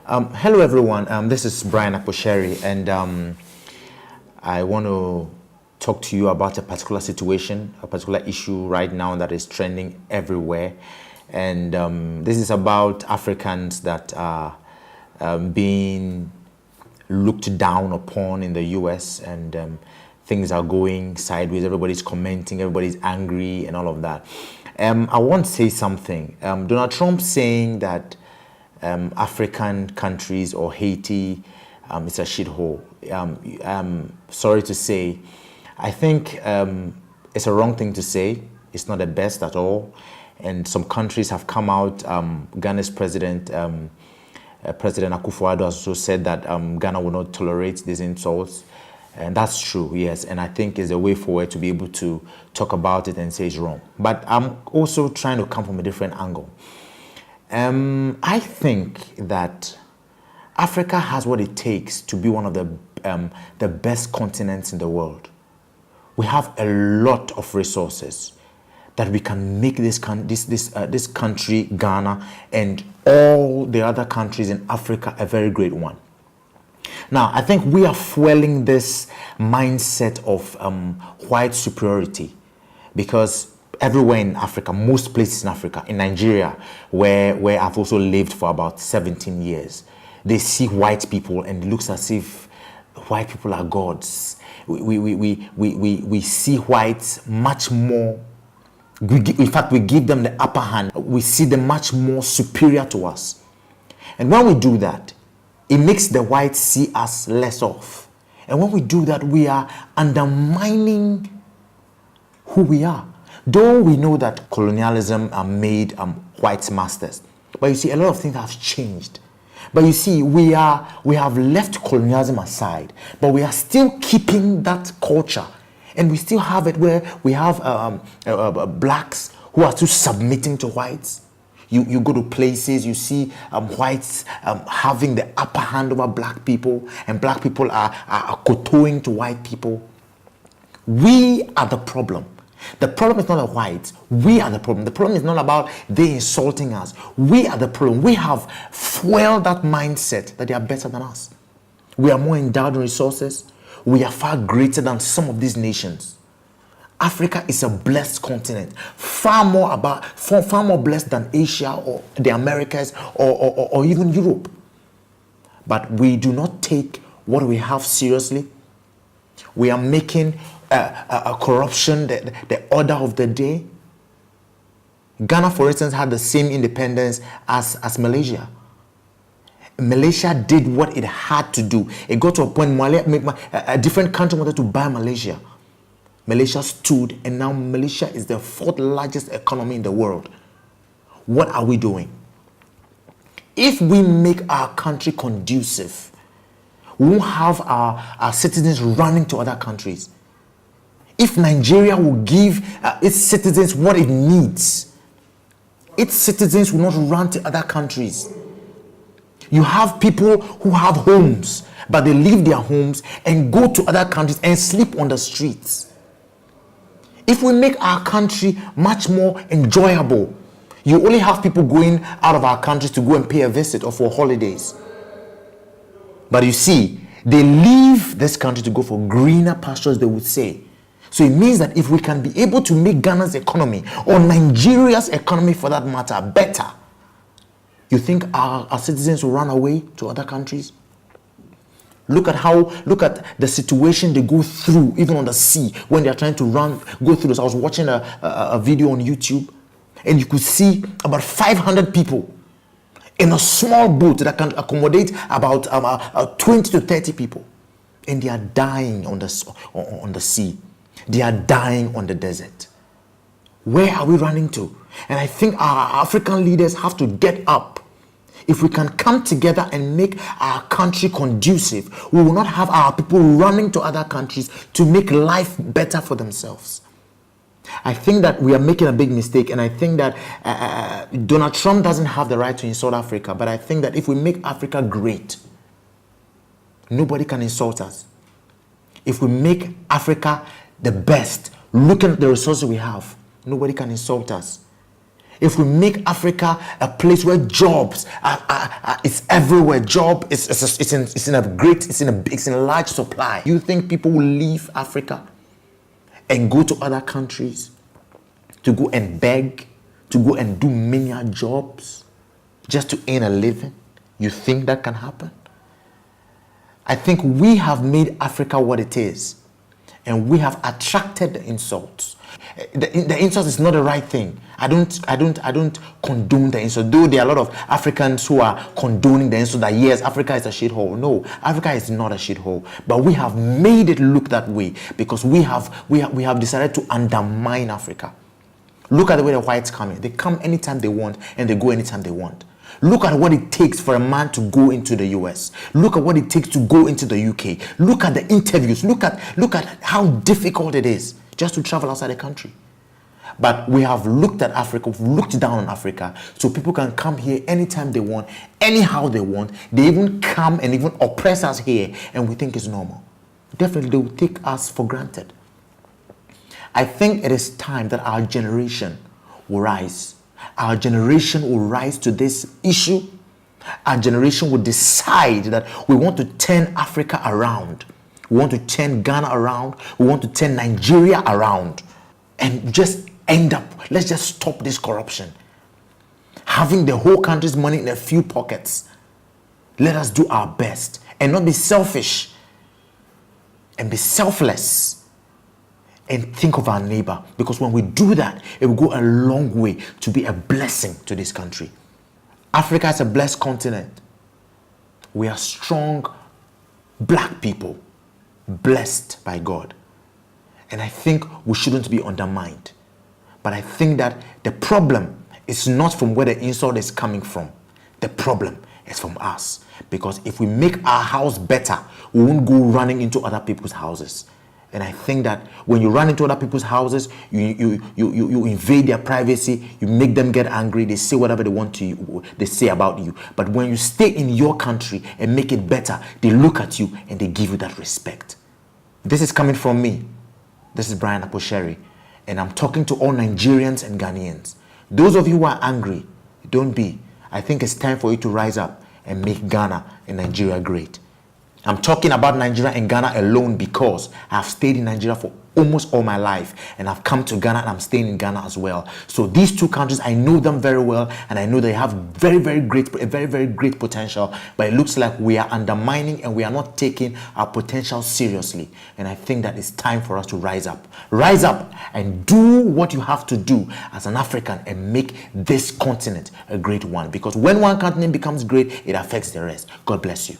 Hello everyone, this is Bryan Akposheri, and I want to talk to you about a particular situation, a particular issue right now that is trending everywhere. And this is about Africans that are being looked down upon in the US, and things are going sideways. Everybody's commenting, everybody's angry, and all of that. I want to say something. Donald Trump saying that African countries or Haiti is a shithole. Sorry to say, I think it's a wrong thing to say. It's not the best at all. And some countries have come out. Ghana's president, President Akufo-Addo, has also said that Ghana will not tolerate these insults. And that's true, yes. And I think it's a way forward to be able to talk about it and say it's wrong. But I'm also trying to come from a different angle. I think that Africa has what it takes to be one of the best continents in the world. We have a lot of resources that we can make this country, Ghana, and all the other countries in Africa a very great one. Now, I think we are fueling this mindset of white superiority because everywhere in Africa, most places in Africa, in Nigeria, where I've also lived for about 17 years, they see white people and it looks as if white people are gods. We see whites much more, in fact, we give them the upper hand. We see them much more superior to us. And when we do that, it makes the whites see us less off. And when we do that, we are undermining who we are. Though we know that colonialism made white masters, but you see, a lot of things have changed. But you see, we have left colonialism aside, but we are still keeping that culture, and we still have it where we have blacks who are still submitting to whites. You go to places, you see whites having the upper hand over black people, and black people are kowtowing to white people. We are the problem. The problem is not the whites. We are the problem. The problem is not about they insulting us. We are the problem. We have fueled that mindset that they are better than us. We are more endowed in resources. We are far greater than some of these nations. Africa is a blessed continent, far more blessed than Asia or the Americas or even Europe. But we do not take what we have seriously. We are making a corruption the order of the day. Ghana, for instance, had the same independence as Malaysia. Malaysia did what it had to do. It got to a point a different country wanted to buy Malaysia. Malaysia stood, and now Malaysia is the fourth largest economy in the world. What are we doing? If we make our country conducive, we won't have our citizens running to other countries. If Nigeria will give its citizens what it needs, its citizens will not run to other countries. You have people who have homes, but they leave their homes and go to other countries and sleep on the streets. If we make our country much more enjoyable, you only have people going out of our countries to go and pay a visit or for holidays. But you see, they leave this country to go for greener pastures, they would say. So it means that if we can be able to make Ghana's economy, or Nigeria's economy for that matter, better, you think our citizens will run away to other countries? Look at the situation they go through, even on the sea, when they're trying to go through this. I was watching a video on YouTube, and you could see about 500 people in a small boat that can accommodate about 20 to 30 people. And they are dying on the sea. They are dying on the desert. Where are we running to? And I think our African leaders have to get up. If we can come together and make our country conducive, we will not have our people running to other countries to make life better for themselves. I think that we are making a big mistake, and I think that Donald Trump doesn't have the right to insult Africa, but I think that if we make Africa great, nobody can insult us. If we make Africa the best, look at the resources we have, nobody can insult us. if we make Africa a place where jobs it's everywhere, it's in a large supply, you think people will leave Africa and go to other countries to go and beg, to go and do menial jobs just to earn a living? You think that can happen? I think we have made Africa what it is, and we have attracted the insults. The insult is not the right thing. I don't condone the insult. Though there are a lot of Africans who are condoning the insult that yes, Africa is a shithole. No, Africa is not a shithole. But we have made it look that way because we have decided to undermine Africa. Look at the way the whites come in. They come anytime they want and they go anytime they want. Look at what it takes for a man to go into the US. Look at what it takes to go into the UK. Look at the interviews. Look at how difficult it is just to travel outside the country. But we have looked at Africa, we've looked down on Africa, so people can come here anytime they want, anyhow they want. They even come and even oppress us here, and we think it's normal. Definitely, they will take us for granted. I think it is time that our generation will rise. Our generation will rise to this issue. Our generation will decide that we want to turn Africa around. We want to turn Ghana around. We want to turn Nigeria around. And just end up, let's just stop this corruption. Having the whole country's money in a few pockets. Let us do our best and not be selfish and be selfless. And think of our neighbor, because when we do that, it will go a long way to be a blessing to this country. Africa is a blessed continent. We are strong black people, blessed by God. And I think we shouldn't be undermined. But I think that the problem is not from where the insult is coming from. The problem is from us. Because if we make our house better, we won't go running into other people's houses. And I think that when you run into other people's houses, you invade their privacy, you make them get angry, they say whatever they want to you, they say about you. But when you stay in your country and make it better, they look at you and they give you that respect. This is coming from me. This is Bryan Akposheri, and I'm talking to all Nigerians and Ghanaians. Those of you who are angry, don't be. I think it's time for you to rise up and make Ghana and Nigeria great. I'm talking about Nigeria and Ghana alone because I've stayed in Nigeria for almost all my life, and I've come to Ghana and I'm staying in Ghana as well. So these two countries, I know them very well, and I know they have very, very great potential, but it looks like we are undermining and we are not taking our potential seriously. And I think that it's time for us to rise up. Rise up and do what you have to do as an African and make this continent a great one, because when one continent becomes great, it affects the rest. God bless you.